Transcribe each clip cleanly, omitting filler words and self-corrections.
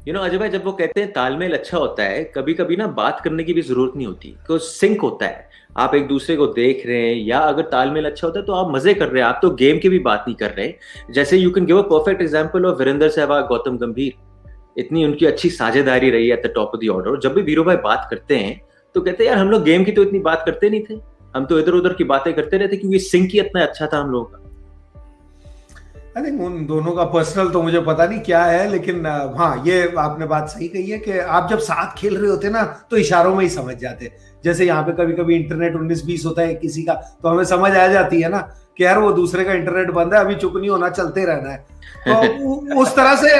अजय भाई, जब वो कहते हैं तालमेल अच्छा होता है, कभी कभी ना बात करने की भी जरूरत नहीं होती, तो सिंक होता है। आप एक दूसरे को देख रहे हैं, या अगर तालमेल अच्छा होता है तो आप मजे कर रहे हैं, आप तो गेम की भी बात नहीं कर रहे। जैसे you can give a perfect example of Virender Sehwag, Gautam Gambhir. इतनी उनकी अच्छी साझेदारी रही है at the top of the order. जब भी वीरू भाई बात करते हैं तो कहते हैं यार हम लोग गेम की तो इतनी बात करते नहीं थे, हम तो इधर उधर की बातें करते रहते, क्योंकि सिंक ही इतना अच्छा था हम लोगों का। आई थिंक उन दोनों का पर्सनल तो मुझे पता नहीं क्या है, लेकिन हाँ, ये आपने बात सही कही है कि आप जब साथ खेल रहे होते ना तो इशारों में ही समझ जाते। जैसे यहाँ पे कभी कभी इंटरनेट 19-20 होता है किसी का, तो हमें समझ आ जाती है ना कि यार वो दूसरे का इंटरनेट बंद है, अभी चुप नहीं होना, चलते रहना है। तो उस तरह से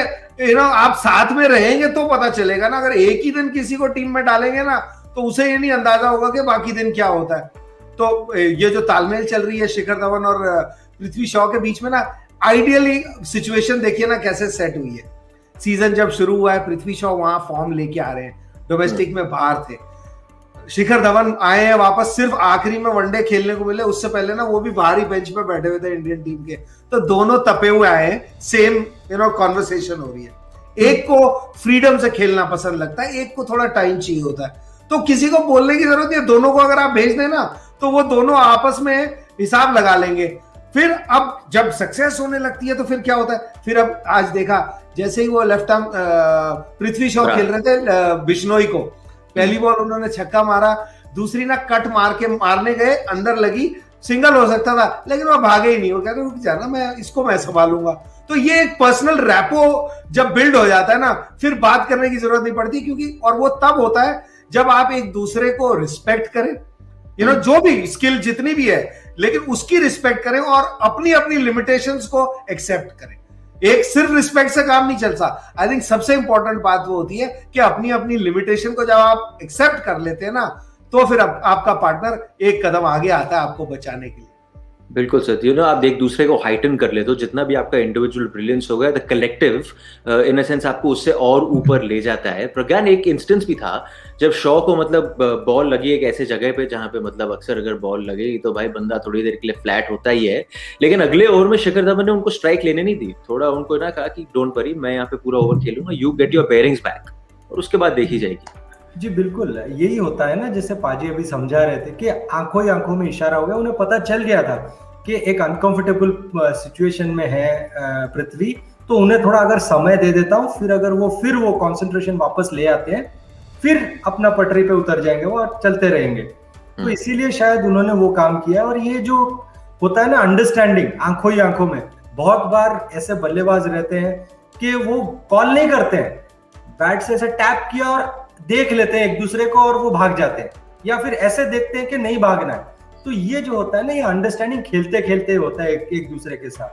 आप साथ में रहेंगे तो पता चलेगा ना। अगर एक ही दिन किसी को टीम में डालेंगे ना तो उसे ये नहीं अंदाजा होगा कि बाकी दिन क्या होता है। तो ये जो तालमेल चल रही है शिखर धवन और पृथ्वी शॉ के बीच में ना, आइडियली सिचुएशन देखिए ना कैसे सेट हुई है। सीजन जब शुरू हुआ है, पृथ्वी शॉ वहां फॉर्म लेके आ रहे हैं, डोमेस्टिक में बाहर थे। शिखर धवन आए हैं वापस, सिर्फ आखिरी में वनडे खेलने को मिले, उससे पहले ना वो भी बाहरी बेंच पे बैठे हुए थे इंडियन टीम के। तो दोनों तपे हुए आए हैं, सेम कॉन्वर्सेशन हो रही है। एक को फ्रीडम से खेलना पसंद लगता है, एक को थोड़ा टाइम चाहिए होता है। तो किसी को बोलने की जरूरत नहीं है, दोनों को अगर आप भेज देना तो वो दोनों आपस में हिसाब लगा लेंगे। फिर अब जब सक्सेस होने लगती है तो फिर क्या होता है, फिर अब आज देखा जैसे ही वो लेफ्ट आर्म पृथ्वी शॉ खेल रहे थे बिश्नोई को, पहली बॉल उन्होंने छक्का मारा, दूसरी ना कट मार के मारने गए, अंदर लगी, सिंगल हो सकता था, लेकिन वो भागे ही नहीं। वो कहते रुक जाना, मैं संभालूंगा। तो ये एक पर्सनल रैपो जब बिल्ड हो जाता है ना, फिर बात करने की जरूरत नहीं पड़ती, क्योंकि और वो तब होता है जब आप एक दूसरे को रिस्पेक्ट करें, जो भी स्किल जितनी भी है, लेकिन उसकी रिस्पेक्ट करें और अपनी अपनी लिमिटेशंस को एक्सेप्ट करें। एक सिर्फ रिस्पेक्ट से काम नहीं चलता। आई थिंक सबसे इंपॉर्टेंट बात वो होती है कि अपनी अपनी लिमिटेशन को जब आप एक्सेप्ट कर लेते हैं ना, तो फिर आपका पार्टनर एक कदम आगे आता है आपको बचाने के लिए। बिल्कुल सर, आप एक दूसरे को हाइटन कर ले तो जितना भी आपका इंडिविजुअल ब्रिलियंस होगा, the collective in a sense आपको उससे और ऊपर ले जाता है। प्रज्ञान, एक इंस्टेंस भी था जब शॉ को मतलब बॉल लगी एक ऐसे जगह पे जहां पे मतलब अक्सर अगर बॉल लगे तो भाई बंदा थोड़ी देर के लिए फ्लैट होता ही है, लेकिन अगले ओवर में शिखर धवन ने उनको स्ट्राइक लेने नहीं दी। थोड़ा उनको ना कहा कि डोंट वरी, मैं यहाँ पे पूरा ओवर खेलूंगा, you get your bearings back, और उसके बाद देखी जाएगी। जी बिल्कुल, यही होता है ना। जैसे पाजी अभी समझा रहे थे कि आंखों ही आंखों में इशारा हो गया, उन्हें पता चल गया था कि एक अनकंफर्टेबल सिचुएशन में है पृथ्वी, तो उन्हें थोड़ा अगर समय दे देता हूँ, फिर अगर वो कंसंट्रेशन वापस ले आते हैं, फिर अपना पटरी पे उतर जाएंगे वो और चलते रहेंगे। तो इसीलिए शायद उन्होंने वो काम किया। और ये जो होता है ना अंडरस्टैंडिंग आंखों ही आंखों में, बहुत बार ऐसे बल्लेबाज रहते हैं कि वो कॉल नहीं करते हैं, बैट से ऐसे टैप किया और देख लेते हैं एक दूसरे को और वो भाग जाते हैं, या फिर ऐसे देखते हैं कि नहीं भागना है। तो ये जो होता है ना, ये अंडरस्टैंडिंग खेलते खेलते होता है एक दूसरे के साथ।